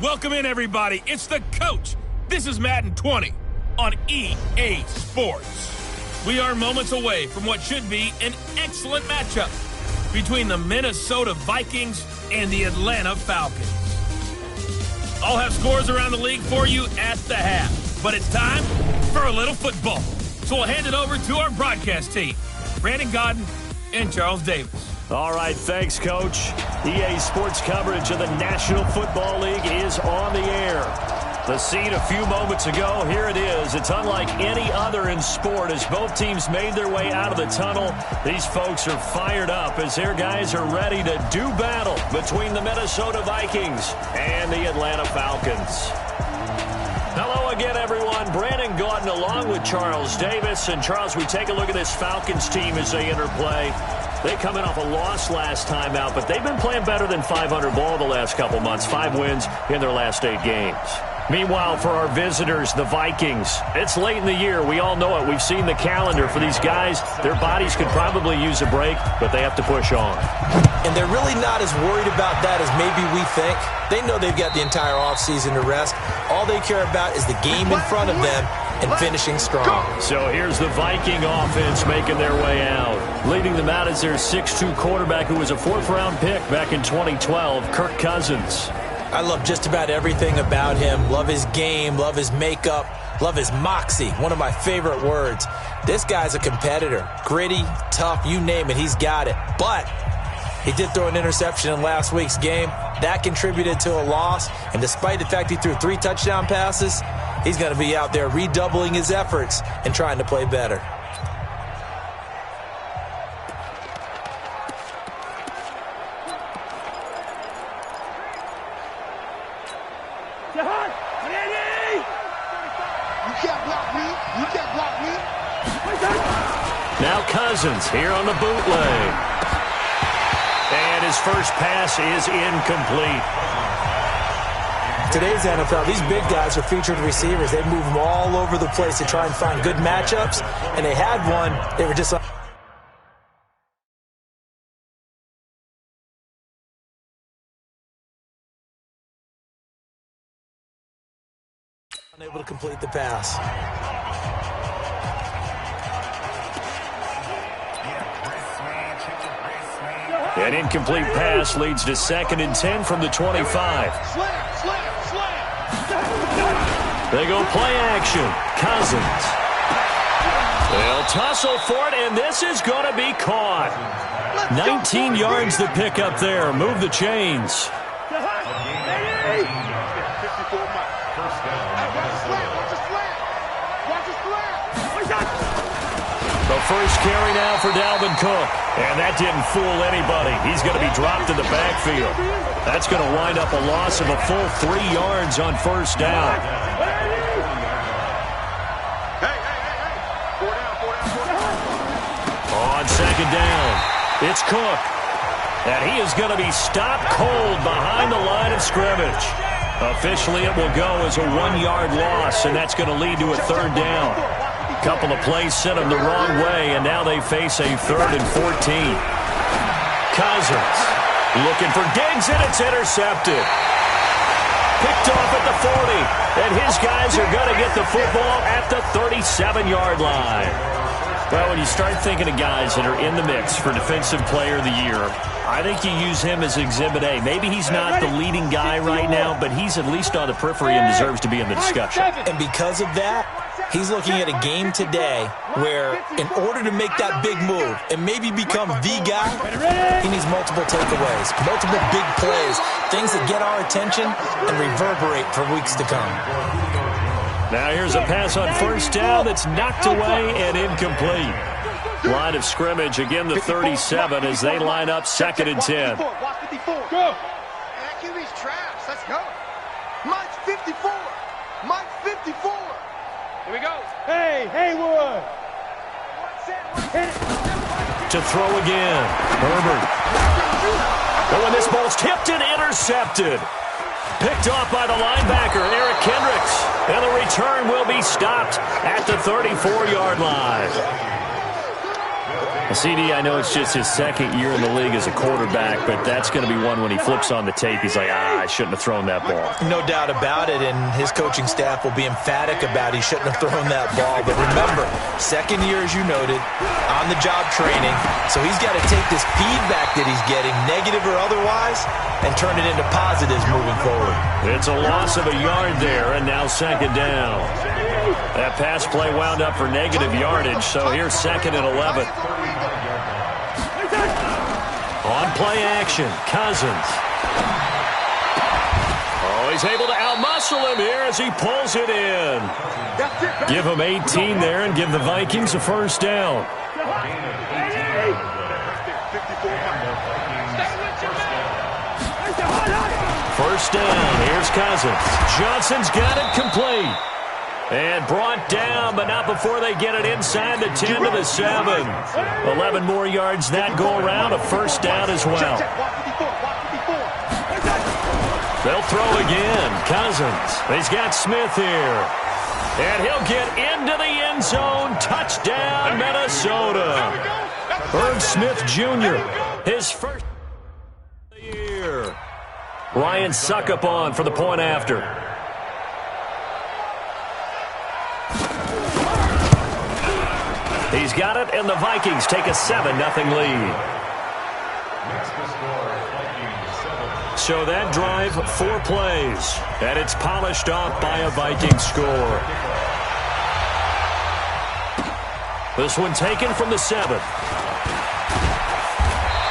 Welcome in, everybody. It's the coach. This is Madden 20 on EA Sports. We are moments away from what should be an excellent matchup between the Minnesota Vikings and the Atlanta Falcons. I'll have scores around the league for you at the half, but it's time for a little football. So we'll hand it over to our broadcast team, Brandon Godden and Charles Davis. All right, thanks, Coach. EA Sports coverage of the National Football League is on the air. The scene a few moments ago, here it is. It's unlike any other in sport as both teams made their way out of the tunnel. These folks are fired up as their guys are ready to do battle between the Minnesota Vikings and the Atlanta Falcons. Hello again, everyone. Brandon Godden along with Charles Davis. And, Charles, we take a look at this Falcons team as they interplay. They come in off a loss last time out, but they've been playing better than 500 ball the last couple months. 5 wins in their last 8 games. Meanwhile, for our visitors, the Vikings, it's late in the year. We all know it. We've seen the calendar for these guys. Their bodies could probably use a break, but they have to push on. And they're really not as worried about that as maybe we think. They know they've got the entire offseason to rest. All they care about is the game in front of them and finishing strong. So here's the Viking offense making their way out. Leading them out is their 6'2 quarterback who was a 4th-round pick back in 2012, Kirk Cousins. I love just about everything about him. Love his game, love his makeup, love his moxie, one of my favorite words. This guy's a competitor. Gritty, tough, you name it, he's got it. But he did throw an interception in last week's game. That contributed to a loss. And despite the fact he threw 3 touchdown passes, he's going to be out there redoubling his efforts and trying to play better. Now Cousins here on the bootleg. And his first pass is incomplete. Today's NFL, these big guys are featured receivers. They move them all over the place to try and find good matchups. And they had one. They were just unable to complete the pass. An incomplete pass leads to 2nd and 10 from the 25. They go play action. Cousins. They'll tussle for it, and this is going to be caught. 19 yards to pick up there. Move the chains. The first carry now for Dalvin Cook. And that didn't fool anybody. He's going to be dropped in the backfield. That's going to wind up a loss of a full 3 yards on first down. On 2nd down, it's Cook. And he is going to be stopped cold behind the line of scrimmage. Officially, it will go as a 1-yard loss, and that's going to lead to a 3rd down. Couple of plays sent them the wrong way, and now they face a 3rd and 14. Cousins looking for Diggs, and it's intercepted. Picked off at the 40, and his guys are going to get the football at the 37-yard line. Well, when you start thinking of guys that are in the mix for Defensive Player of the Year, I think you use him as Exhibit A. Maybe he's not the leading guy right now, but he's at least on the periphery and deserves to be in the discussion. And because of that, he's looking at a game today where in order to make that big move and maybe become the guy, he needs multiple takeaways, multiple big plays, things that get our attention and reverberate for weeks to come. Now here's a pass on first down that's knocked away and incomplete. Line of scrimmage, again the 37 as they line up 2nd and 10. Go. That QB's trash. Let's go. Mike's 54. Mike's 54. Here we go. Hey, Haywood. To throw again. Herbert. Oh, and this ball's tipped and intercepted. Picked off by the linebacker, Eric Kendricks. And the return will be stopped at the 34-yard line. Well, CD, I know it's just his second year in the league as a quarterback, but that's going to be one when he flips on the tape. He's like, I shouldn't have thrown that ball. No doubt about it, and his coaching staff will be emphatic about he shouldn't have thrown that ball. But remember, second year, as you noted, on-the-job training, so he's got to take this feedback that he's getting, negative or otherwise, and turn it into positives moving forward. It's a loss of a yard there, and now second down. That pass play wound up for negative yardage, so here's second and 11. On play action, Cousins. Oh, he's able to outmuscle him here as he pulls it in. Give him 18 there and give the Vikings a first down. First down, here's Cousins. Johnson's got it complete. And brought down, but not before they get it inside the 10 to the 7. 11 more yards that go around, a first down as well. They'll throw again. Cousins. He's got Smith here. And he'll get into the end zone. Touchdown, Minnesota. Irv Smith Jr., his first of the year. Ryan Suckup on for the point after. He's got it, and the Vikings take a 7-0 lead. So that drive, 4 plays, and it's polished off by a Viking score. This one taken from the 7.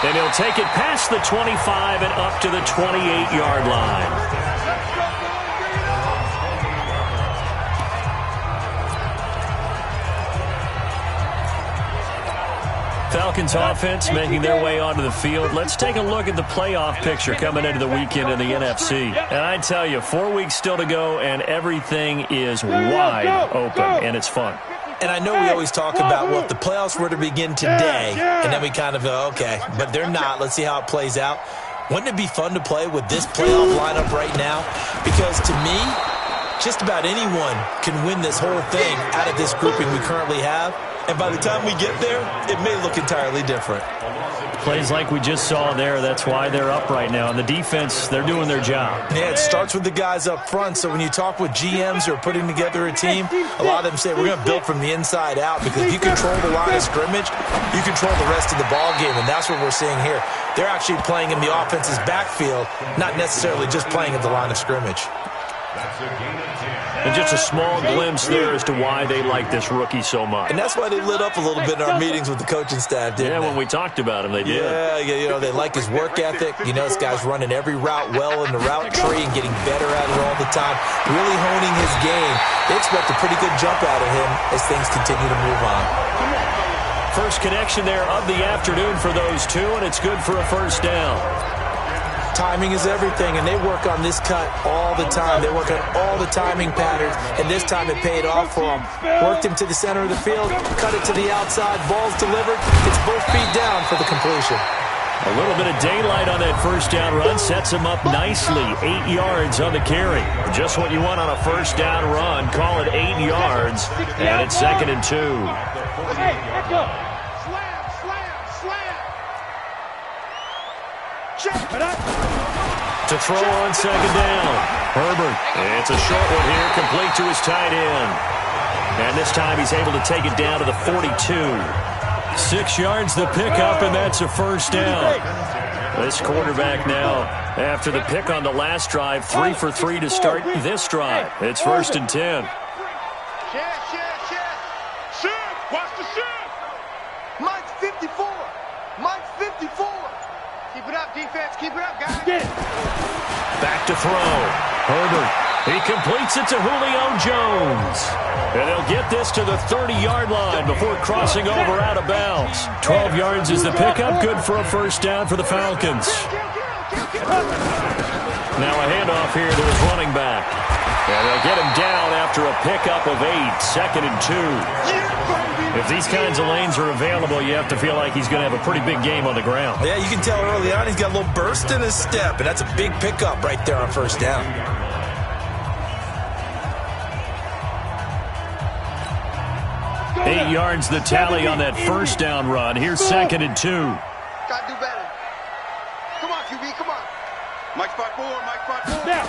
And he'll take it past the 25 and up to the 28-yard line. Falcons offense making their way onto the field. Let's take a look at the playoff picture coming into the weekend in the NFC. And I tell you, 4 weeks still to go, and everything is wide open, and it's fun. And I know we always talk about, well, if the playoffs were to begin today, and then we kind of go, okay, but they're not. Let's see how it plays out. Wouldn't it be fun to play with this playoff lineup right now? Because to me, just about anyone can win this whole thing out of this grouping we currently have. And by the time we get there, it may look entirely different. Plays like we just saw there, that's why they're up right now. And the defense, they're doing their job. Yeah, it starts with the guys up front. So when you talk with GMs who are putting together a team, a lot of them say we're going to build from the inside out, because if you control the line of scrimmage, you control the rest of the ball game, and that's what we're seeing here. They're actually playing in the offense's backfield, not necessarily just playing at the line of scrimmage. And just a small glimpse there as to why they like this rookie so much. And that's why they lit up a little bit in our meetings with the coaching staff, didn't they? When we talked about him, they did. Yeah, you know, they like his work ethic. You know, this guy's running every route well in the route tree and getting better at it all the time, really honing his game. They expect a pretty good jump out of him as things continue to move on. First connection there of the afternoon for those two, and it's good for a first down. Timing is everything, and they work on this cut all the time. They work on all the timing patterns, and this time it paid off for them. Worked him to the center of the field, cut it to the outside, ball's delivered. It's both feet down for the completion. A little bit of daylight on that first down run sets him up nicely. 8 yards on the carry. Just what you want on a first down run. Call it 8 yards, and it's 2nd and 2. Hey, back up. To throw on second down. Herbert. It's a short one here, complete to his tight end. And this time he's able to take it down to the 42. 6 yards the pickup, and that's a first down. This quarterback now, after the pick on the last drive, 3 for 3 to start this drive. It's 1st and 10. Shift! Watch the shift! Mike's 54! Mike's 54! Keep it up, defense. Keep it up, guys. Back to throw. Herbert. He completes it to Julio Jones. And he'll get this to the 30-yard line before crossing over out of bounds. 12 yards is the pickup. Good for a first down for the Falcons. Now a handoff here to his running back. And they'll get him down after a pickup of 8. 2nd and 2. If these kinds of lanes are available, you have to feel like he's going to have a pretty big game on the ground. Yeah, you can tell early on he's got a little burst in his step, and that's a big pickup right there on first down. 8 yards the tally on that first down run. Here's 2nd and 2. Gotta do better. Come on, QB, come on. Mike spot 4, Mike spot 4. Now.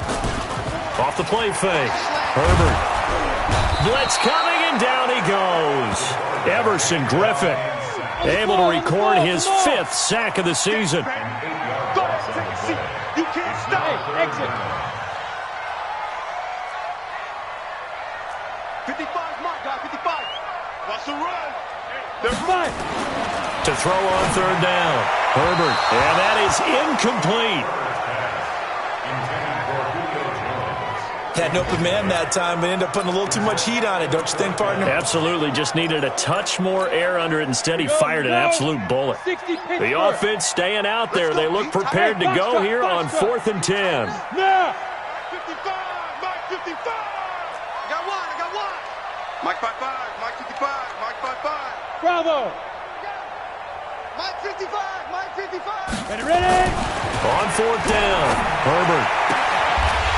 Off the play fake. Herbert. Blitz coming, and down he goes. Everson Griffin able to record his 5th sack of the season. Go, take a seat. You can't stop. Hey, exit. 55, my guy, 55. Watch the run. They're Five. To throw on 3rd down. Herbert. And that is incomplete. Had an open man that time, but ended up putting a little too much heat on it, don't you think, partner? Absolutely. Just needed a touch more air under it. Instead, he fired an absolute bullet. 60 The offense staying out there. They look prepared to go here on 4th and 10. Now. 55, Mike 55. I got one. Mike 55, Mike 55, Mike 55. Bravo. Mike 55, Mike 55. Ready? On 4th down, Herbert.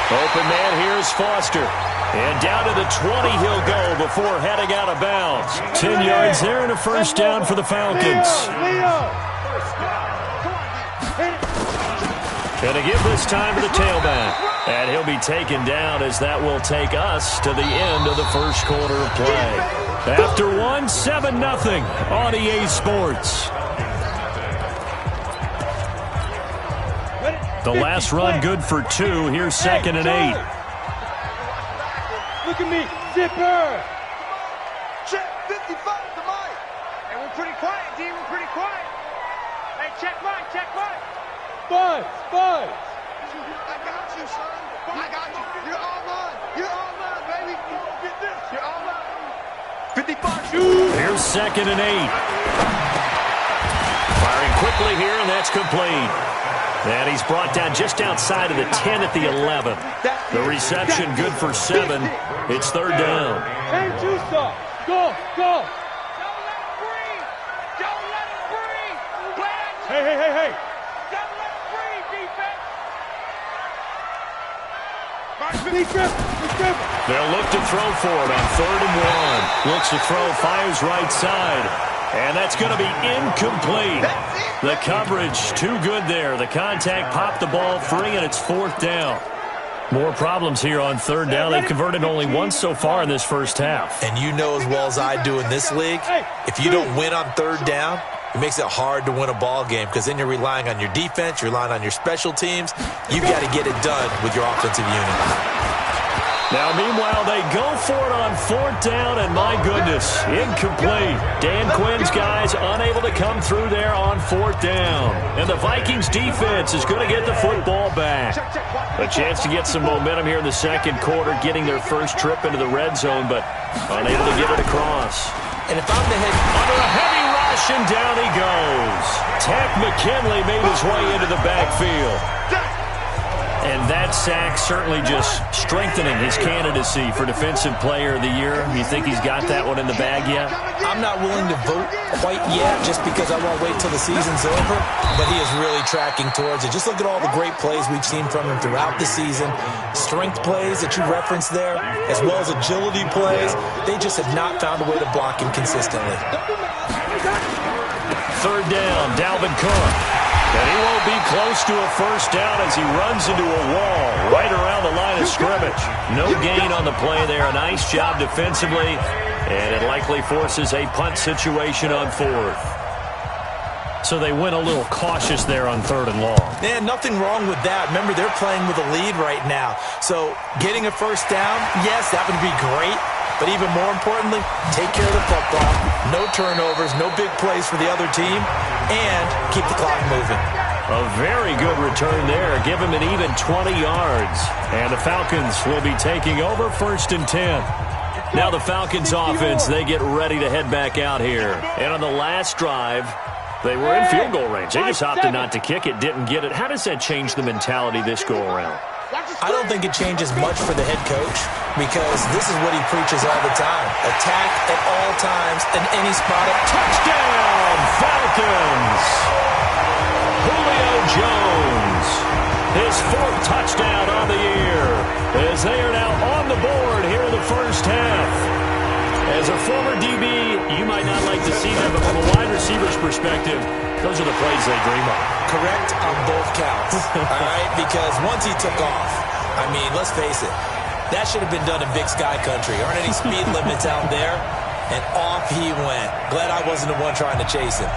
Open man, here's Foster. And down to the 20 he'll go before heading out of bounds. 10 yards there and a first down for the Falcons. Leo. Going to give this time to the tailback. And he'll be taken down as that will take us to the end of the first quarter of play. After one, 7-0 on EA Sports. The last run good for 2. Here's 2nd and 8. Look at me. Zipper. Check 55 to Mike. Hey, we're pretty quiet, D. We're pretty quiet. Hey, check Mike, check Mike. Buzz. I got you, son. I got you. You're all mine. You're all mine, baby. Get this. You're all mine. 55. Shoot. Here's 2nd and 8. Firing quickly here, and that's complete. And he's brought down just outside of the 10 at the 11. The reception good for 7. It's 3rd down. And Juice. Go. Don't let him breathe. Don't let him breathe. Blitz. Hey. Don't let him breathe, defense. Defense. They'll look to throw for it on 3rd and 1. Looks to throw, fires right side. And that's going to be incomplete. The coverage too good there. The contact popped the ball free, and it's 4th down. More problems here on 3rd down. They've converted only once so far in this first half. And you know as well as I do in this league, if you don't win on 3rd down, it makes it hard to win a ball game because then you're relying on your defense, you're relying on your special teams. You've got to get it done with your offensive unit. Now, meanwhile, they go for it on 4th down, and my goodness, incomplete. Dan Quinn's guys unable to come through there on 4th down. And the Vikings defense is going to get the football back. A chance to get some momentum here in the 2nd quarter, getting their first trip into the red zone, but unable to get it across. And if I'm the head... Under a heavy rush, and down he goes. Tack McKinley made his way into the backfield. And that sack certainly just strengthening his candidacy for Defensive Player of the Year. You think he's got that one in the bag yet? I'm not willing to vote quite yet just because I won't wait till the season's over, but he is really tracking towards it. Just look at all the great plays we've seen from him throughout the season. Strength plays that you referenced there, as well as agility plays. They just have not found a way to block him consistently. 3rd down, Dalvin Cook. And he won't be close to a first down as he runs into a wall right around the line of scrimmage. No gain on the play there. A nice job defensively, and it likely forces a punt situation on 4th. So they went a little cautious there on 3rd and long. Yeah, nothing wrong with that. Remember, they're playing with a lead right now. So getting a first down, yes, that would be great. But even more importantly, take care of the football. No turnovers, no big plays for the other team, and keep the clock moving. A very good return there. Give him an even 20 yards. And the Falcons will be taking over 1st and 10. Now the Falcons offense, they get ready to head back out here. And on the last drive, they were in field goal range. They just opted not to kick it, didn't get it. How does that change the mentality this go around? I don't think it changes much for the head coach because this is what he preaches all the time. Attack at all times in any spot. Touchdown, Falcons! Julio Jones, his 4th touchdown on the year as they are now on the board here in the first half. As a former DB, you might not like to see that, but from a wide receiver's perspective, those are the plays they dream of. Correct on both counts, all right? Because once he took off, I mean, let's face it, that should have been done in Big Sky Country. Aren't any speed limits out there? And off he went. Glad I wasn't the one trying to chase him.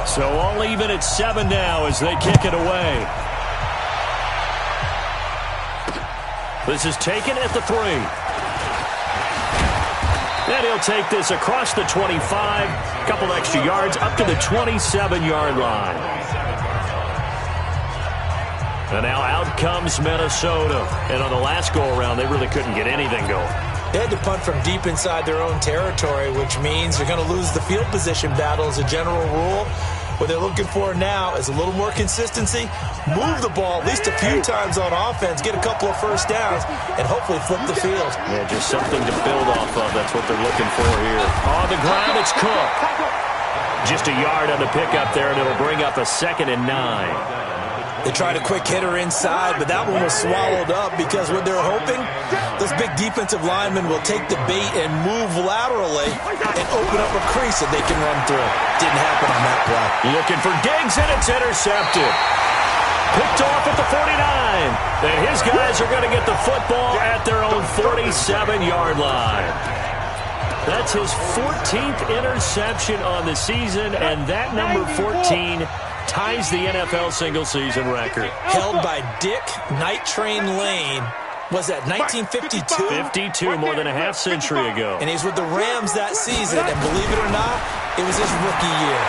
So all even at 7 now as they kick it away. This is taken at the 3. And he'll take this across the 25. Couple extra yards up to the 27-yard line. And now out comes Minnesota. And on the last go-around, they really couldn't get anything going. They had to punt from deep inside their own territory, which means they're going to lose the field position battle as a general rule. What they're looking for now is a little more consistency, move the ball at least a few times on offense, get a couple of first downs, and hopefully flip the field. Yeah, just something to build off of. That's what they're looking for here. On the ground, it's Cook. Just a yard on the pickup there, and it'll bring up a 2nd and 9. They tried a quick hitter inside, but that one was swallowed up because what they're hoping, those big defensive linemen will take the bait and move laterally and open up a crease that they can run through. Didn't happen on that play. Looking for Diggs, and it's intercepted. Picked off at the 49. And his guys are going to get the football at their own 47-yard line. That's his 14th interception on the season, and that number 14 ties the NFL single-season record. Held by Dick Night Train Lane. Was that 1952? 52, more than a half-century ago. And he's with the Rams that season, and believe it or not, it was his rookie year.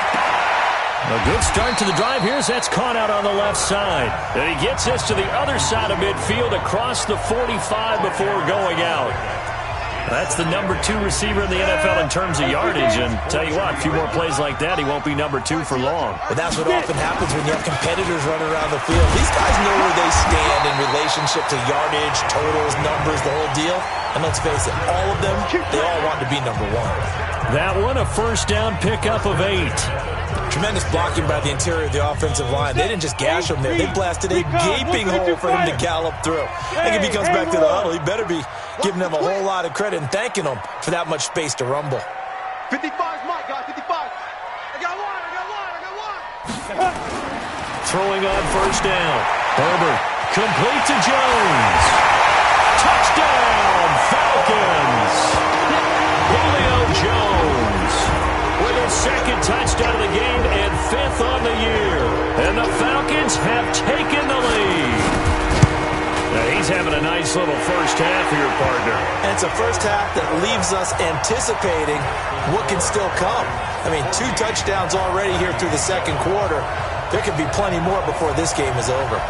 A good start to the drive. Here's that's caught out on the left side. And he gets this to the other side of midfield across the 45 before going out. That's the number 2 receiver in the NFL in terms of yardage. And tell you what, a few more plays like that, he won't be number 2 for long. But that's what often happens when you have competitors running around the field. These guys know where they stand in relationship to yardage, totals, numbers, the whole deal. And let's face it, all of them, they all want to be number 1. That one, a first down pickup of 8. Tremendous blocking by the interior of the offensive line. They didn't just gash him there. They blasted a gaping hole for him to gallop through. I think if he comes back to the huddle, he better be giving them a whole lot of credit and thanking them for that much space to rumble. 55's Mike, guys, 55. I got one. Throwing on first down. Herbert, complete to Jones. Touchdown, Falcons. Julio Jones with his 2nd touchdown of the game and 5th on the year. And the Falcons have taken the lead. Now he's having a nice little first half here, partner. And it's a first half that leaves us anticipating what can still come. I mean, 2 touchdowns already here through the 2nd quarter. There could be plenty more before this game is over.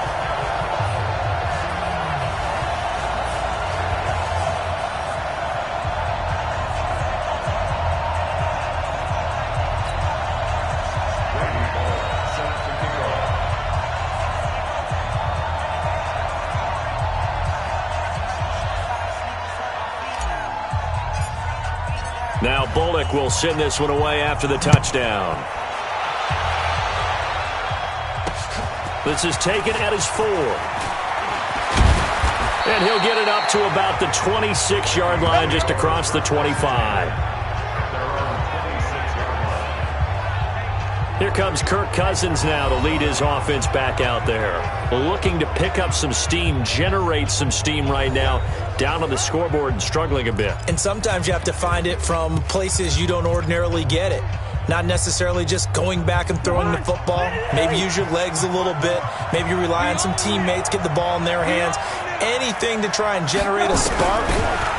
Now Bullock will send this one away after the touchdown. This is taken at his 4. And he'll get it up to about the 26-yard line, just across the 25. Here comes Kirk Cousins now to lead his offense back out there. Looking to pick up some steam, generate some steam right now, down on the scoreboard and struggling a bit. And sometimes you have to find it from places you don't ordinarily get it. Not necessarily just going back and throwing the football. Maybe use your legs a little bit. Maybe rely on some teammates, get the ball in their hands. Anything to try and generate a spark.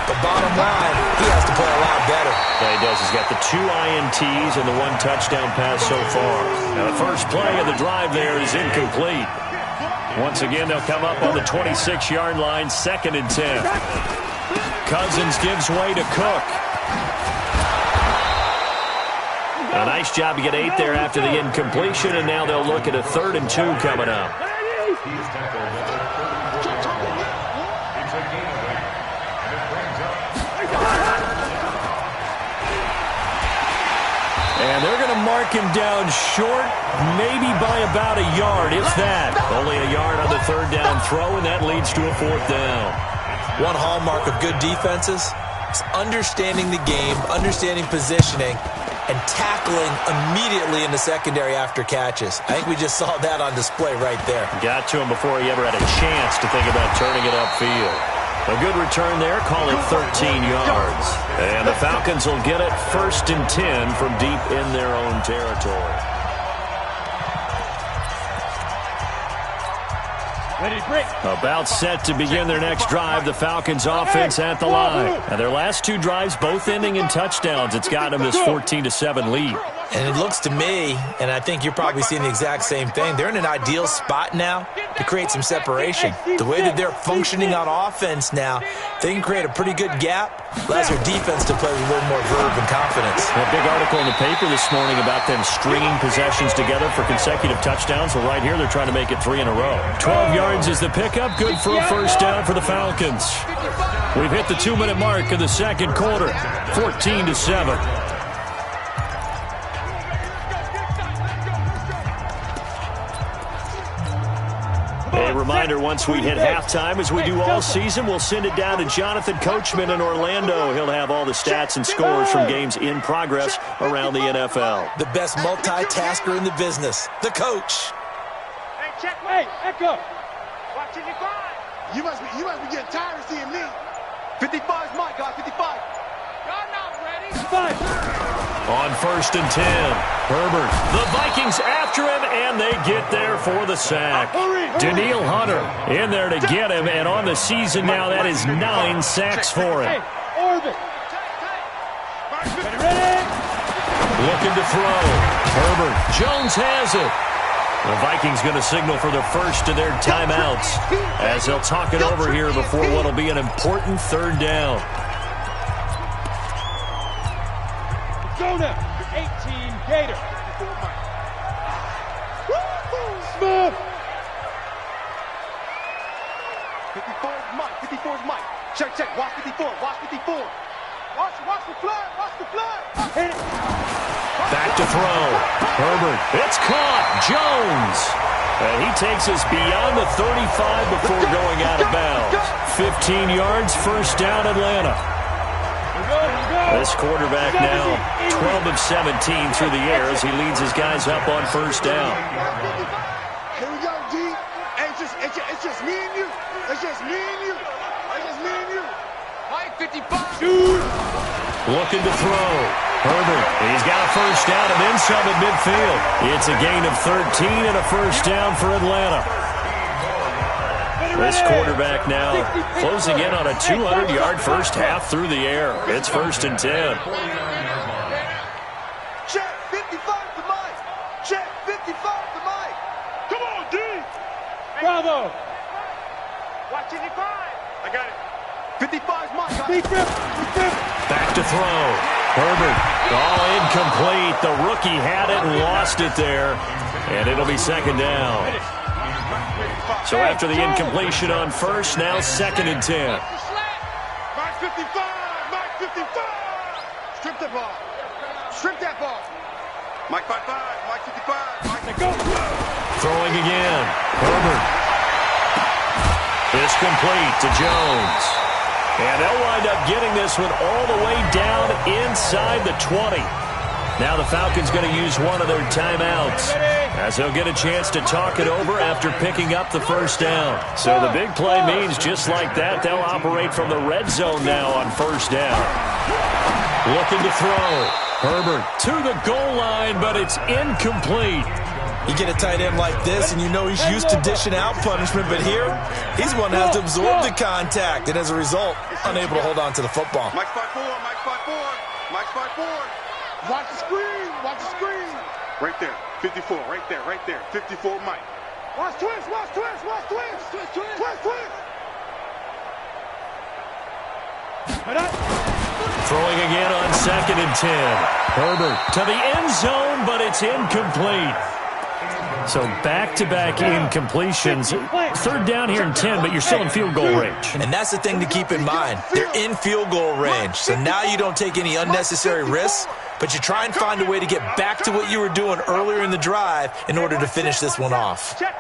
But bottom line, he has to play a lot better. Yeah, he does. He's got the 2 INTs and the 1 touchdown pass so far. Now, the first play of the drive there is incomplete. Once again, they'll come up on the 26-yard line, 2nd and 10. Cousins gives way to Cook. A nice job to get 8 there after the incompletion, and now they'll look at a 3rd and 2 coming up. And they're going to mark him down short, maybe by about a yard, if that. Only a yard on the third down throw, and that leads to a fourth down. One hallmark of good defenses is understanding the game, understanding positioning, and tackling immediately in the secondary after catches. I think we just saw that on display right there. Got to him before he ever had a chance to think about turning it upfield. A good return there, call it 13 yards. And the Falcons will get it 1st and 10 from deep in their own territory. Ready, break. About set to begin their next drive, the Falcons offense at the line. And their last 2 drives both ending in touchdowns. It's got them this 14-7 lead. And it looks to me, and I think you're probably seeing the exact same thing, they're in an ideal spot now to create some separation. The way that they're functioning on offense now, they can create a pretty good gap, allows their defense to play with a little more verve and confidence. A big article in the paper this morning about them stringing possessions together for consecutive touchdowns. Well, right here, they're trying to make it 3 in a row. 12 yards is the pickup, good for a first down for the Falcons. We've hit the 2-minute mark of the second quarter, 14-7. A reminder, once we hit halftime, as we do all season, we'll send it down to Jonathan Coachman in Orlando. He'll have all the stats and scores from games in progress around the NFL. The best multitasker in the business, the coach. Hey, check. Hey, Echo. Watching your guard. You must be getting tired of seeing me. 55 is my guy, 55. Y'all not ready. 5. On 1st and 10, Herbert. The Vikings after him, and they get there for the sack. Daniil Hunter in there to get him, and on the season now, that is 9 sacks for him. Hey, Orbit. Ready? Looking to throw. Herbert. Jones has it. The Vikings going to signal for the first of their timeouts as they'll talk it over here before what will be an important 3rd down. Jonah, 18 Gator. Smith. 54 is Mike, 54 is Mike. Check, watch 54, watch 54. Watch the flag, watch the flag. Hit it. Back to throw. Herbert. It's caught. Jones. And he takes us beyond the 35 before going out of bounds. 15 yards, first down, Atlanta. This quarterback now 12 of 17 through the air as he leads his guys up on first down. Here we go, D. Hey, it's just me and you. It's just me and you. It's just me and you. Mike, 55. Looking to throw. Herbert, he's got a first down and then some at midfield. It's a gain of 13 and a first down for Atlanta. This quarterback now closing in on a 200-yard first half through the air. It's 1st and 10. Check, 55 to Mike. Check, 55 to Mike. Come on, D. Bravo. Watching your guard. I got it. 55 is Mike. Deep rip. Back to throw. Herbert, all incomplete. The rookie had it and lost it there. And it'll be 2nd down. So after the incompletion on first, now 2nd and 10. Mike 55, Mike 55. Strip the ball. Strip that ball. Mike 55, Mike 55. Mike, Go. Throwing again. Herbert. It's complete to Jones. And they'll wind up getting this one all the way down inside the 20. Now the Falcons going to use one of their timeouts as they'll get a chance to talk it over after picking up the first down. So the big play means just like that, they'll operate from the red zone now on first down. Looking to throw. Herbert to the goal line, but it's incomplete. You get a tight end like this, and you know he's used to dishing out punishment, but here, he's one that has to absorb the contact, and as a result, unable to hold on to the football. Mike 54, Mike 54, Mike 54. Watch the screen, watch the screen. Right there, 54, right there, 54 Mike. Watch twist, watch twist, watch twist. Twist. Throwing again on 2nd and 10. Herbert to the end zone, but it's incomplete. So back-to-back incompletions. 3rd down here and 10, but you're still in field goal range. And that's the thing to keep in mind. They're in field goal range. So now you don't take any unnecessary risks. but you try and find a way to get back to what you were doing earlier in the drive in order to finish this one off. Get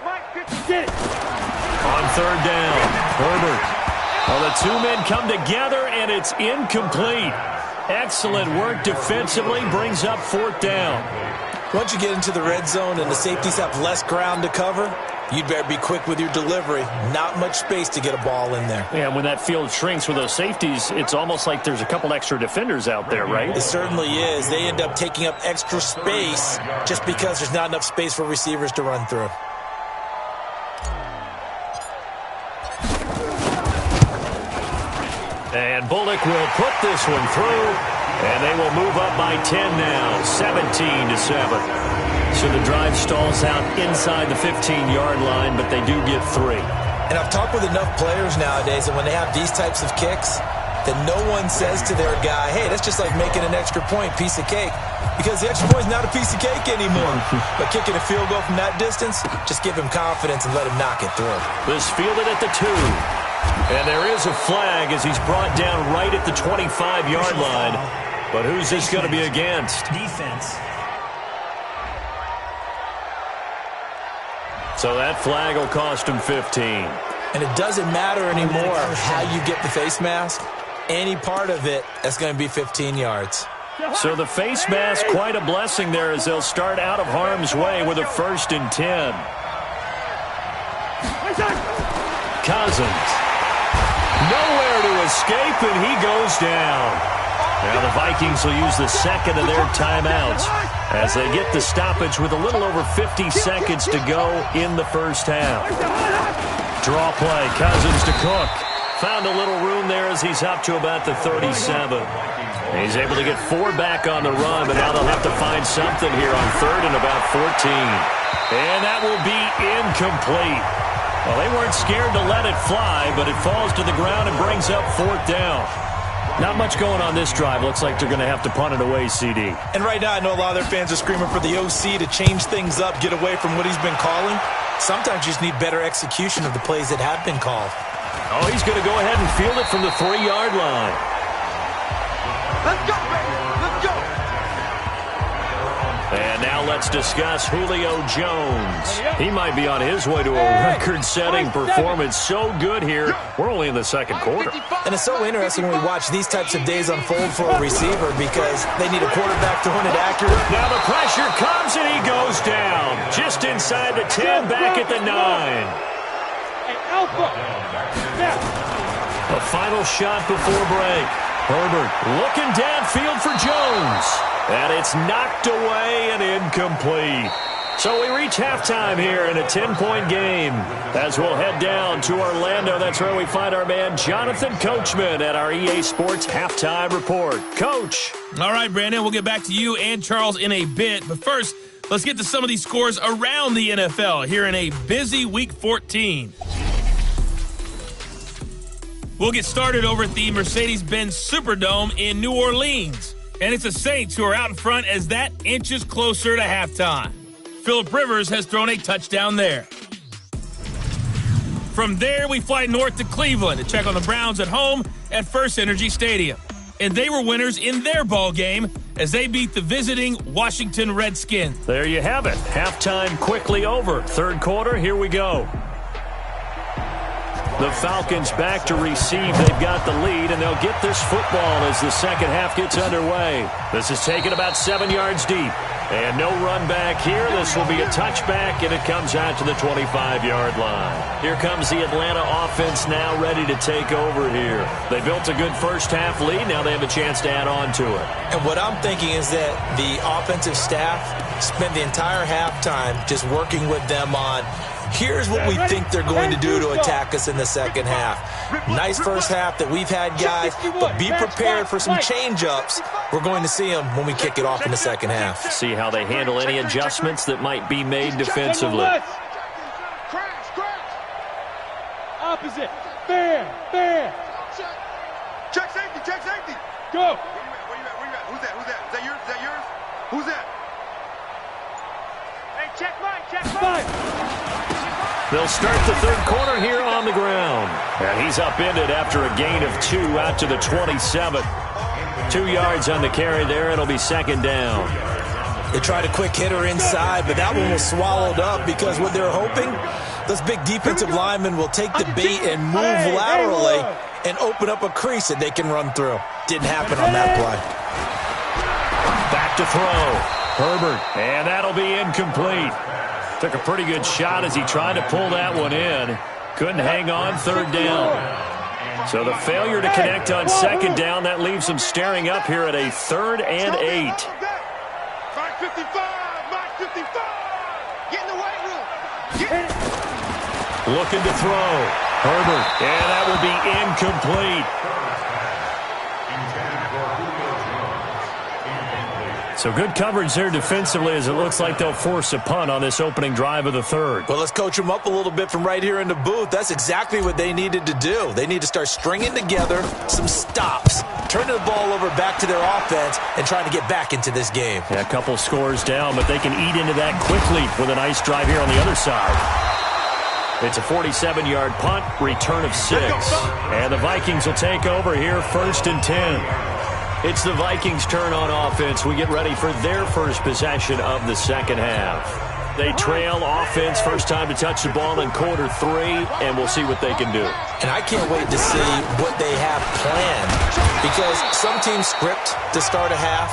it. On third down, Herbert. Well, the two men come together, and it's incomplete. Excellent work defensively, brings up fourth down. Once you get into the red zone and the safeties have less ground to cover, you'd better be quick with your delivery. Not much space to get a ball in there. Yeah, when that field shrinks with those safeties, it's almost like there's a couple extra defenders out there, right? It certainly is. They end up taking up extra space just because there's not enough space for receivers to run through. And Bullock will put this one through, and they will move up by 10 now, 17-7. So the drive stalls out inside the 15-yard line, but they do get 3. And I've talked with enough players nowadays that when they have these types of kicks, that no one says to their guy, hey, that's just like making an extra point, piece of cake. Because the extra point is not a piece of cake anymore. But kicking a field goal from that distance, just give him confidence and let him knock it through. This fielded at the 2. And there is a flag as he's brought down right at the 25-yard line. But who's this going to be against? Defense. So that flag will cost him 15. And it doesn't matter anymore how you get the face mask. Any part of it, that's going to be 15 yards. So the face mask, quite a blessing there as they'll start out of harm's way with a 1st and 10. Cousins. Nowhere to escape, and he goes down. Now the Vikings will use the second of their timeouts as they get the stoppage with a little over 50 seconds to go in the first half. Draw play, Cousins to Cook. Found a little room there as he's up to about the 37. He's able to get 4 back on the run, but now they'll have to find something here on 3rd and about 14. And that will be incomplete. Well, they weren't scared to let it fly, but it falls to the ground and brings up 4th down. Not much going on this drive. Looks like they're going to have to punt it away, CD. And right now, I know a lot of their fans are screaming for the OC to change things up, get away from what he's been calling. Sometimes you just need better execution of the plays that have been called. Oh, he's going to go ahead and field it from the 3-yard line. Let's go, baby. Let's go. And now let's discuss Julio Jones. He might be on his way to a record-setting performance. So good here. We're only in the second quarter. And it's so interesting when we watch these types of days unfold for a receiver because they need a quarterback throwing it accurate. Now the pressure comes and he goes down. Just inside the 10, back at the 9. Hey, Alpha. A final shot before break. Herbert looking downfield for Jones. And it's knocked away and incomplete. So we reach halftime here in a 10-point game. As we'll head down to Orlando, that's where we find our man Jonathan Coachman at our EA Sports Halftime Report. Coach. All right, Brandon, we'll get back to you and Charles in a bit. But first, let's get to some of these scores around the NFL here in a busy Week 14. We'll get started over at the Mercedes-Benz Superdome in New Orleans. And it's the Saints who are out in front as that inches closer to halftime. Phillip Rivers has thrown a touchdown there. From there, we fly north to Cleveland to check on the Browns at home at First Energy Stadium. And they were winners in their ball game as they beat the visiting Washington Redskins. There you have it. Halftime quickly over. Third quarter, here we go. The Falcons back to receive. They've got the lead, and they'll get this football as the second half gets underway. This is taken about 7 yards deep. And no run back here. This will be a touchback, and it comes out to the 25-yard line. Here comes the Atlanta offense now ready to take over here. They built a good first half lead. Now they have a chance to add on to it. And what I'm thinking is that the offensive staff spent the entire halftime just working with them on here's what we think they're going to do to attack us in the second half. Nice first half that we've had, guys, but be prepared for some change-ups. We're going to see them when we kick it off in the second half. See how they handle any adjustments that might be made defensively. Opposite. Bam. Check safety, check safety. Go. Where you at? Who's that? Is that yours? Who's that? Hey, check mine. They'll start the third quarter here on the ground. And he's upended after a gain of 2 out to the 27. 2 yards on the carry there. It'll be second down. They tried a quick hitter inside, but that one was swallowed up because what they're hoping, those big defensive linemen will take the bait and move laterally and open up a crease that they can run through. Didn't happen on that play. Back to throw. Herbert, and that'll be incomplete. Took a pretty good shot as he tried to pull that one in. Couldn't hang on, third down. So the failure to connect on second down, that leaves him staring up here at a 3rd and 8. Mark 55, Mark 55. Get in the weight room. Looking to throw. Herbert, and that will be incomplete. So good coverage there defensively as it looks like they'll force a punt on this opening drive of the 3rd. Well, let's coach them up a little bit from right here in the booth. That's exactly what they needed to do. They need to start stringing together some stops, turning the ball over back to their offense, and trying to get back into this game. Yeah, a couple scores down, but they can eat into that quickly with a nice drive here on the other side. It's a 47-yard punt, return of 6. And the Vikings will take over here, 1st and 10. It's the Vikings' turn on offense. We get ready for their first possession of the second half. They trail offense, first time to touch the ball in quarter 3, and we'll see what they can do. And I can't wait to see what they have planned, because some teams script to start a half.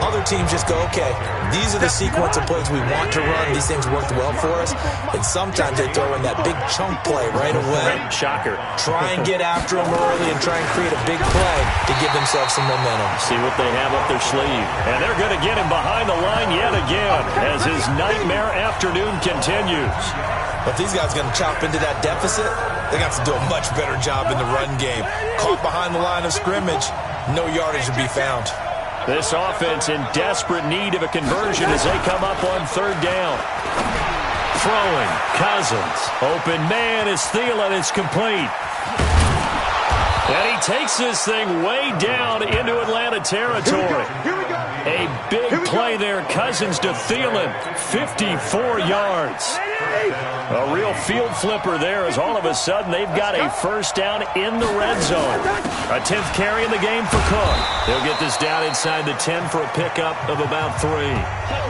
Other teams just go, okay, these are the sequence of plays we want to run. These things worked well for us. And sometimes they throw in that big chunk play right away. Shocker. Try and get after them early and try and create a big play to give themselves some momentum. See what they have up their sleeve. And they're going to get him behind the line yet again as his nightmare afternoon continues. But these guys are going to chop into that deficit. They got to do a much better job in the run game. Caught behind the line of scrimmage, no yardage to be found. This offense in desperate need of a conversion as they come up on 3rd down. Throwing, Cousins. Open man is Thielen. It's complete. And he takes this thing way down into Atlanta territory. A big play there. Cousins to Thielen. 54 yards. A real field flipper there as all of a sudden they've got a first down in the red zone. A 10th carry in the game for Cook. They'll get this down inside the 10 for a pickup of about 3.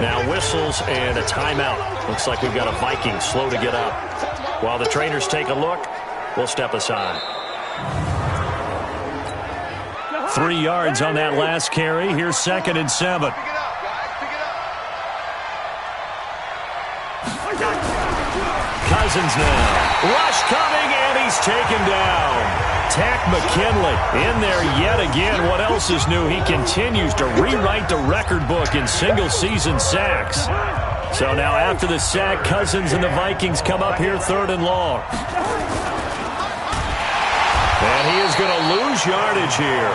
Now whistles and a timeout. Looks like we've got a Viking slow to get up. While the trainers take a look, we'll step aside. 3 yards on that last carry. Here's 2nd and 7. Cousins now. Rush coming, and he's taken down. Tack McKinley in there yet again. What else is new? He continues to rewrite the record book in single-season sacks. So now after the sack, Cousins and the Vikings come up here 3rd and long. And he is going to lose yardage here.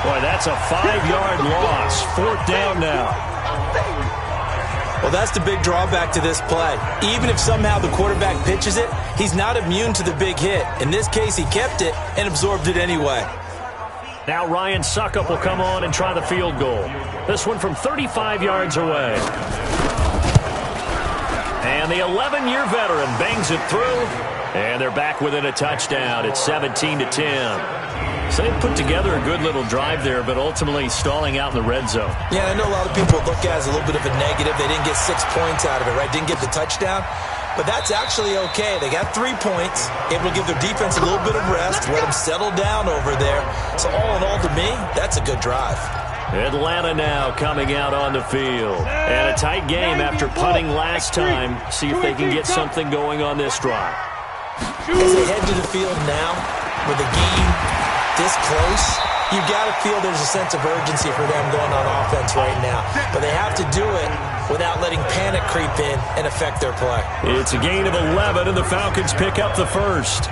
Boy, that's a 5-yard loss. 4th down now. Well, that's the big drawback to this play. Even if somehow the quarterback pitches it, he's not immune to the big hit. In this case, he kept it and absorbed it anyway. Now Ryan Suckup will come on and try the field goal. This one from 35 yards away. And the 11-year veteran bangs it through. And they're back within a touchdown. It's 17-10. So they put together a good little drive there, but ultimately stalling out in the red zone. Yeah, I know a lot of people look at it as a little bit of a negative. They didn't get 6 points out of it, right? Didn't get the touchdown. But that's actually okay. They got 3 points, able to give their defense a little bit of rest, let them settle down over there. So all in all, to me, that's a good drive. Atlanta now coming out on the field. And a tight game after punting last time. See if they can get something going on this drive. As they head to the field now, with the game this close, you got to feel there's a sense of urgency for them going on offense right now. But they have to do it without letting panic creep in and affect their play. It's a gain of 11, and the Falcons pick up the first.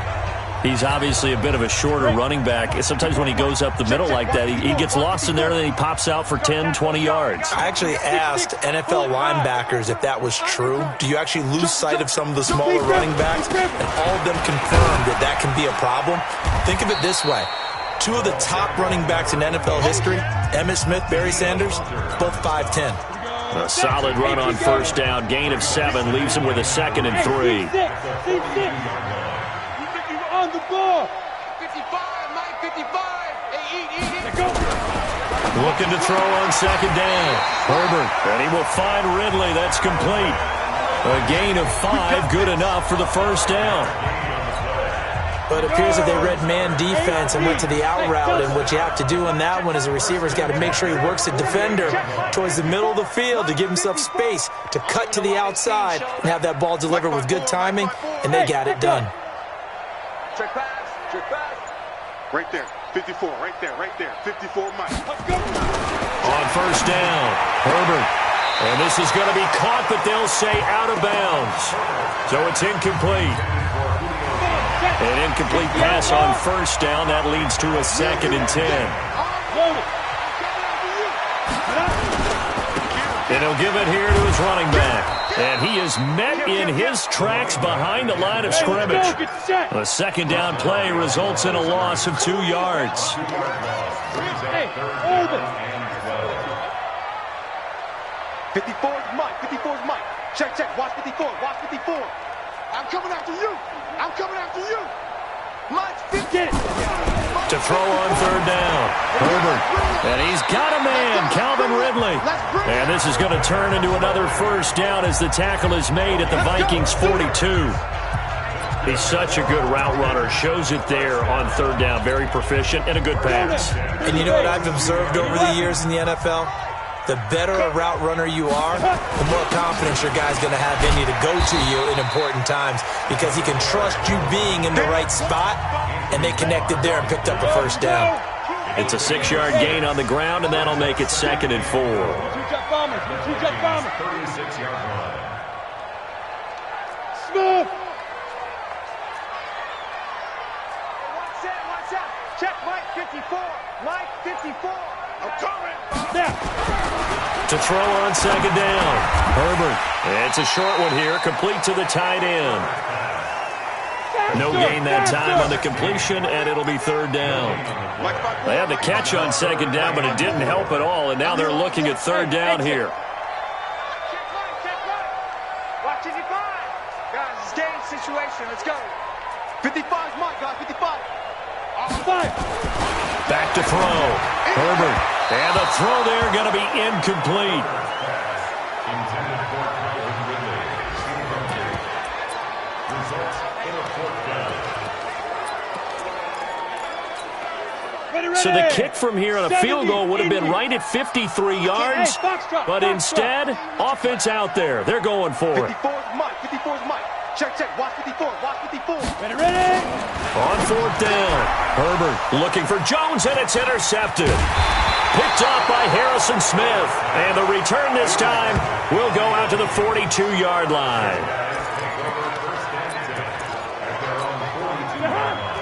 He's obviously a bit of a shorter running back. Sometimes when he goes up the middle like that, he gets lost in there, and then he pops out for 10, 20 yards. I actually asked NFL linebackers if that was true. Do you actually lose sight of some of the smaller running backs? And all of them confirmed that that can be a problem. Think of it this way. 2 of the top running backs in NFL history, Emmitt Smith, Barry Sanders, both 5'10". A solid run on first down. Gain of 7 leaves him with a 2nd and 3. On the ball. 55, Mike, 55. Hey, eat. Go. Looking to throw on second down. Herbert, and he will find Ridley. That's complete. A gain of 5, good enough for the first down. But it appears that they read man defense and went to the out route, and what you have to do on that one is a receiver's got to make sure he works the defender towards the middle of the field to give himself space to cut to the outside and have that ball delivered with good timing, and they got it done. Check pass. Right there, 54, right there, 54 Mike. On first down, Herbert. And this is going to be caught, but they'll say out of bounds. So it's incomplete. An incomplete pass on first down. That leads to a 2nd and 10. And he'll give it here to his running back. And he is met in his tracks behind the line of scrimmage. The second down play results in a loss of 2 yards. Hey, hold it. 54's Mike. Check. Watch 54. I'm coming after you. Mike, 50. To throw on third down. Herbert. And he's got a man, Calvin Ridley. And this is going to turn into another first down as the tackle is made at the Vikings 42. He's such a good route runner. Shows it there on third down. Very proficient and a good pass. And you know what I've observed over the years in the NFL? The better a route runner you are, the more confidence your guy's going to have in you to go to you in important times because he can trust you being in the right spot, and they connected there and picked up a first down. It's a 6-yard gain on the ground, and that'll make it 2nd and 4. Two-jet bomber. 36-yard line. Smooth. Watch out. Check Mike 54. I'm coming. Now. To throw on second down. Herbert. It's a short one here, complete to the tight end. No gain that time on the completion, and it'll be third down. They had the catch on second down, but it didn't help at all, and now they're looking at third down here. Check Mike. Watch 55. Guys, it's game situation. Let's go. 55's Mike, guys, 55. Back to throw. Herbert. And the throw there going to be incomplete. So the kick from here on a field goal would have been right at 53 yards, but instead, offense out there. They're going for it. 54's Mike. Check. Watch 54. Ready. On fourth down, Herbert looking for Jones, and it's intercepted. Picked off by Harrison Smith, and the return this time will go out to the 42-yard line.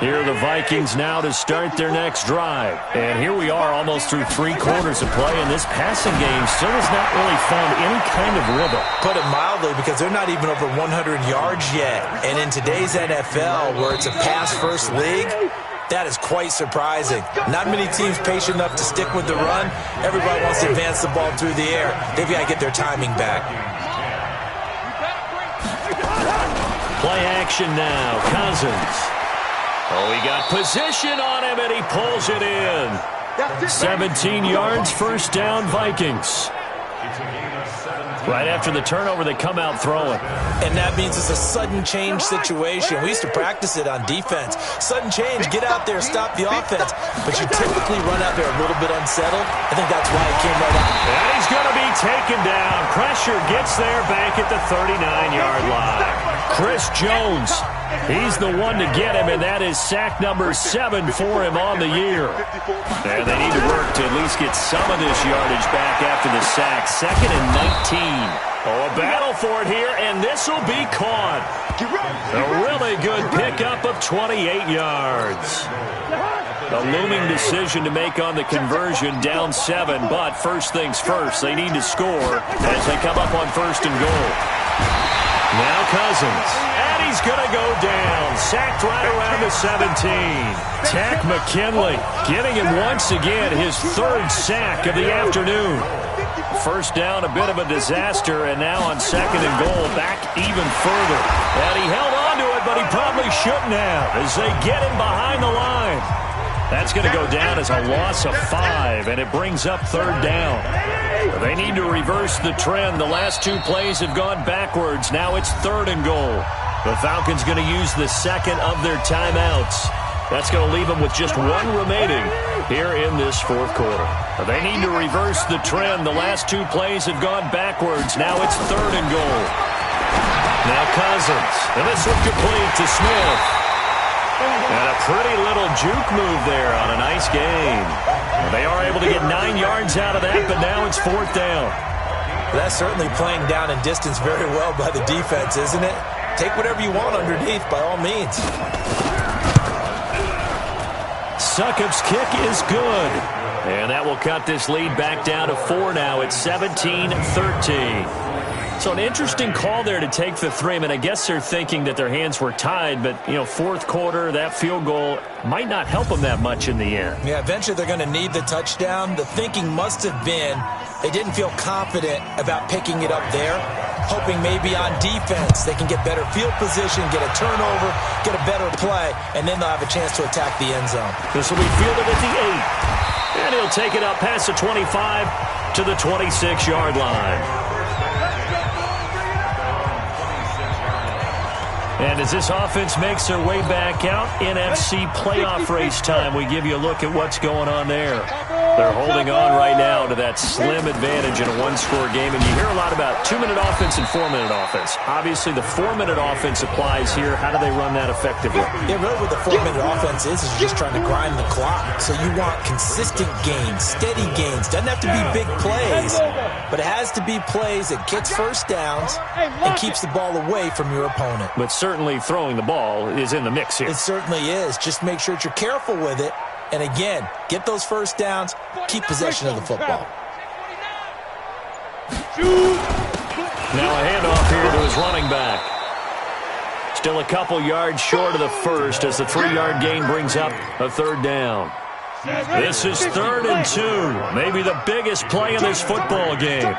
Here are the Vikings now to start their next drive. And here we are almost through 3 quarters of play, and this passing game still has not really found any kind of rhythm. Put it mildly, because they're not even over 100 yards yet. And in today's NFL, where it's a pass-first league, that is quite surprising. Not many teams patient enough to stick with the run. Everybody wants to advance the ball through the air. They've got to get their timing back. Play action now. Cousins. Oh, he got position on him, and he pulls it in. 17 yards, first down, Vikings. Right after the turnover, they come out throwing. And that means it's a sudden change situation. We used to practice it on defense. Sudden change, get out there, stop the offense. But you typically run out there a little bit unsettled. I think that's why it came right out. And he's going to be taken down. Pressure gets there back at the 39-yard line. Chris Jones, he's the one to get him, and that is sack number 7 for him on the year. And they need to work to at least get some of this yardage back after the sack. 2nd and 19. Oh, a battle for it here, and this will be caught. A really good pickup of 28 yards. A looming decision to make on the conversion, down 7, but first things first, they need to score as they come up on 1st and goal. Now Cousins, and he's going to go down, sacked right around the 17. Tack McKinley getting him once again, his 3rd sack of the afternoon. First down, a bit of a disaster, and now on 2nd and goal, back even further. And he held on to it, but he probably shouldn't have, as they get him behind the line. That's going to go down as a loss of 5, and it brings up third down. They need to reverse the trend. The last 2 plays have gone backwards. Now it's 3rd and goal. The Falcons going to use the second of their timeouts. That's going to leave them with just 1 remaining here in this 4th quarter. They need to reverse the trend. The last 2 plays have gone backwards. Now it's 3rd and goal. Now Cousins. And this one complete to Smith. And a pretty little juke move there on a nice game. They are able to get 9 yards out of that, but now it's 4th down. That's certainly playing down in distance very well by the defense, isn't it? Take whatever you want underneath, by all means. Succop's kick is good. And that will cut this lead back down to 4 now. It's 17-13. So an interesting call there to take the 3. I mean, I guess they're thinking that their hands were tied, but, 4th quarter, that field goal might not help them that much in the end. Yeah, eventually they're going to need the touchdown. The thinking must have been they didn't feel confident about picking it up there, hoping maybe on defense they can get better field position, get a turnover, get a better play, and then they'll have a chance to attack the end zone. This will be fielded at the 8. And he'll take it up past the 25 to the 26-yard line. And as this offense makes their way back out, NFC playoff race time, we give you a look at what's going on there. They're holding on right now to that slim advantage in a 1-score game. And you hear a lot about 2-minute offense and 4-minute offense. Obviously, the 4-minute offense applies here. How do they run that effectively? Yeah, really what the 4-minute offense is you're just trying to grind the clock. So you want consistent gains, steady gains. Doesn't have to be big plays, but it has to be plays that gets first downs and keeps the ball away from your opponent. But certainly throwing the ball is in the mix here. It certainly is. Just make sure that you're careful with it. And again, get those first downs, keep possession of the football. Now a handoff here to his running back. Still a couple yards short of the first as the 3-yard gain brings up a 3rd down. This is 3rd and 2. Maybe the biggest play in this football game.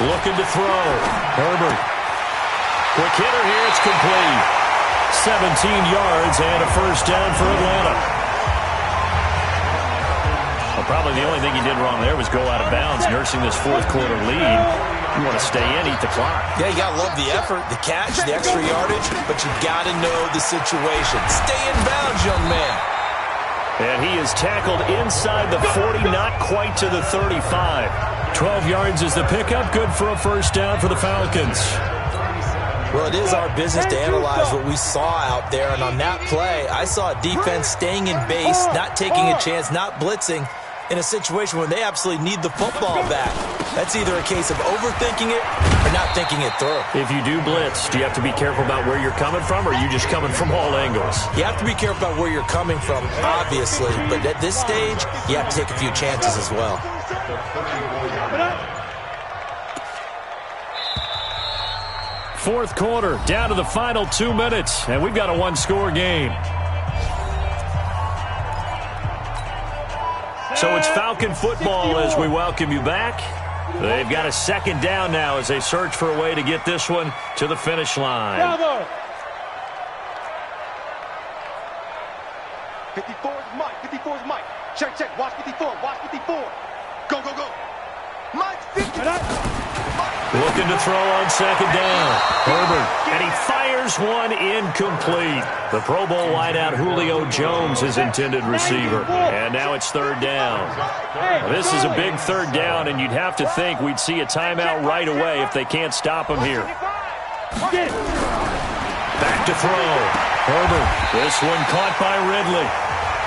Looking to throw. Herbert. Quick hitter here, it's complete. 17 yards and a first down for Atlanta. Well, probably the only thing he did wrong there was go out of bounds, nursing this 4th quarter lead. You want to stay in, eat the clock. Yeah, you got to love the effort, the catch, the extra yardage, but you got to know the situation. Stay in bounds, young man. And he is tackled inside the 40, not quite to the 35. 12 yards is the pickup, good for a first down for the Falcons. Well, it is our business to analyze what we saw out there, and on that play, I saw a defense staying in base, not taking a chance, not blitzing, in a situation where they absolutely need the football back. That's either a case of overthinking it or not thinking it through. If you do blitz, do you have to be careful about where you're coming from, or are you just coming from all angles? You have to be careful about where you're coming from, obviously, but at this stage, you have to take a few chances as well. Fourth quarter, down to the final 2 minutes, and we've got a 1-score game. So it's Falcon football as we welcome you back. They've got a 2nd down now as they search for a way to get this one to the finish line. 54 is Mike. 54 is Mike. Check, check. Watch 54. Watch 54. Go, go, go. Mike 50. Looking to throw on 2nd down. Herbert, and he fires one incomplete. The Pro Bowl wideout Julio Jones, his intended receiver. And now it's 3rd down. Now, this is a big 3rd down, and you'd have to think we'd see a timeout right away if they can't stop him here. Back to throw. Herbert, this one caught by Ridley.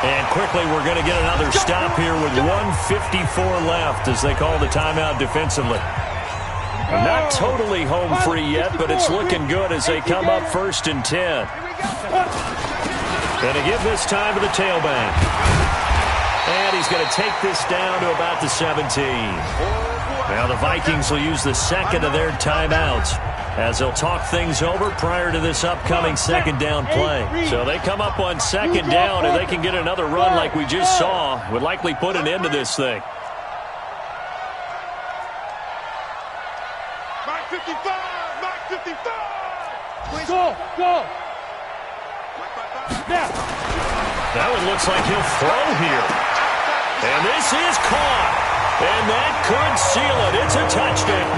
And quickly we're going to get another stop here with 1:54 left as they call the timeout defensively. Not totally home free yet, but it's looking good as they come up 1st and 10. Going to give this time to the tailback. And he's going to take this down to about the 17. Now the Vikings will use the 2nd of their timeouts as they'll talk things over prior to this upcoming 2nd down play. So they come up on 2nd down, and they can get another run like we just saw. Would likely put an end to this thing. 55! Mike 55! Go! Go! Yeah! That one looks like he'll throw here. And this is caught. And that could seal it. It's a touchdown.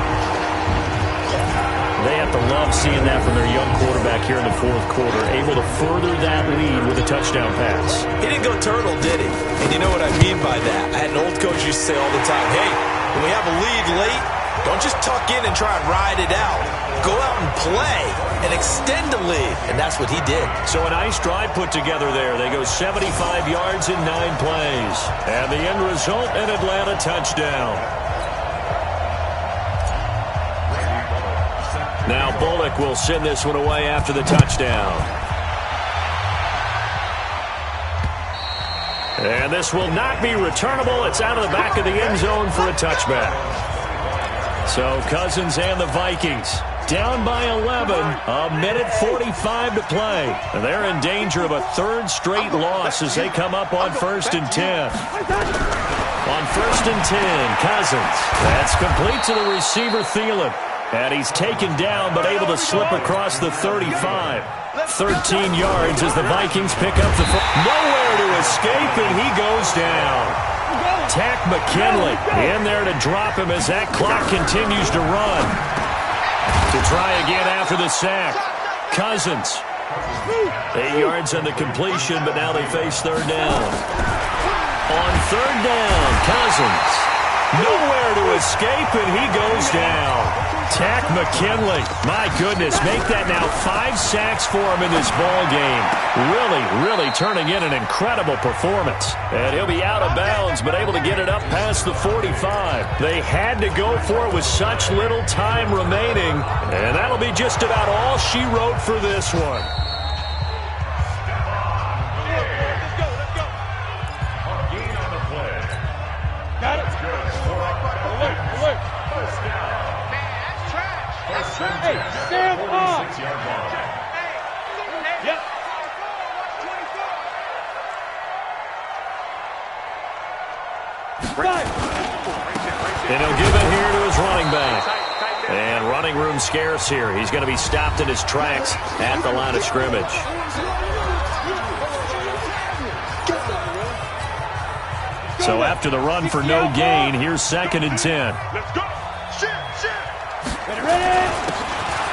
They have to love seeing that from their young quarterback here in the fourth quarter, able to further that lead with a touchdown pass. He didn't go turtle, did he? And you know what I mean by that. I had an old coach used to say all the time, hey, when we have a lead late, don't just tuck in and try and ride it out. Go out and play and extend the lead. And that's what he did. So a nice drive put together there. They go 75 yards in 9 plays. And the end result, an Atlanta touchdown. Now Bullock will send this one away after the touchdown. And this will not be returnable. It's out of the back of the end zone for a touchback. So Cousins and the Vikings down by 11, a minute 45 to play. And they're in danger of a third straight loss as they come up on 1st and 10. On 1st and 10, Cousins. That's complete to the receiver, Thielen. And he's taken down but able to slip across the 35. 13 yards as the Vikings pick up the nowhere to escape, and he goes down. Tack McKinley in there to drop him as that clock continues to run. To try again after the sack. Cousins. 8 yards on the completion, but now they face third down. On third down, Cousins. Nowhere to escape, and he goes down. Tack McKinley, my goodness, make that now 5 sacks for him in this ball game. Really turning in an incredible performance. And he'll be out of bounds, but able to get it up past the 45. They had to go for it with such little time remaining, and that'll be just about all she wrote for this one. Got it. Alert. Hey, stand up. Yep. And he'll give it here to his running back. And running room scarce here. He's going to be stopped in his tracks at the line of scrimmage. So after the run for no gain, here's 2nd and 10. Let's go.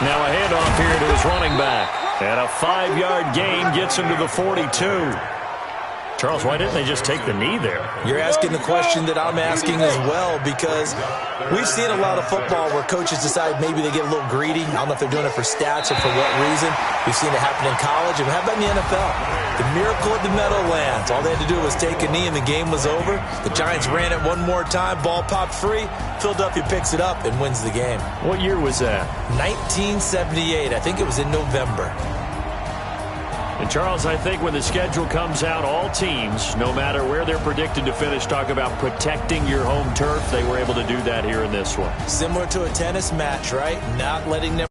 Now a handoff here to his running back. And a 5-yard gain gets him to the 42. Charles, why didn't they just take the knee there? You're asking the question that I'm asking as well, because we've seen a lot of football where coaches decide maybe they get a little greedy. I don't know if they're doing it for stats or for what reason. We've seen it happen in college. And how about in the NFL? The miracle of the Meadowlands. All they had to do was take a knee and the game was over. The Giants ran it one more time. Ball popped free. Philadelphia picks it up and wins the game. What year was that? 1978. I think it was in November. And, Charles, I think when the schedule comes out, all teams, no matter where they're predicted to finish, talk about protecting your home turf. They were able to do that here in this one. Similar to a tennis match, right? Not letting them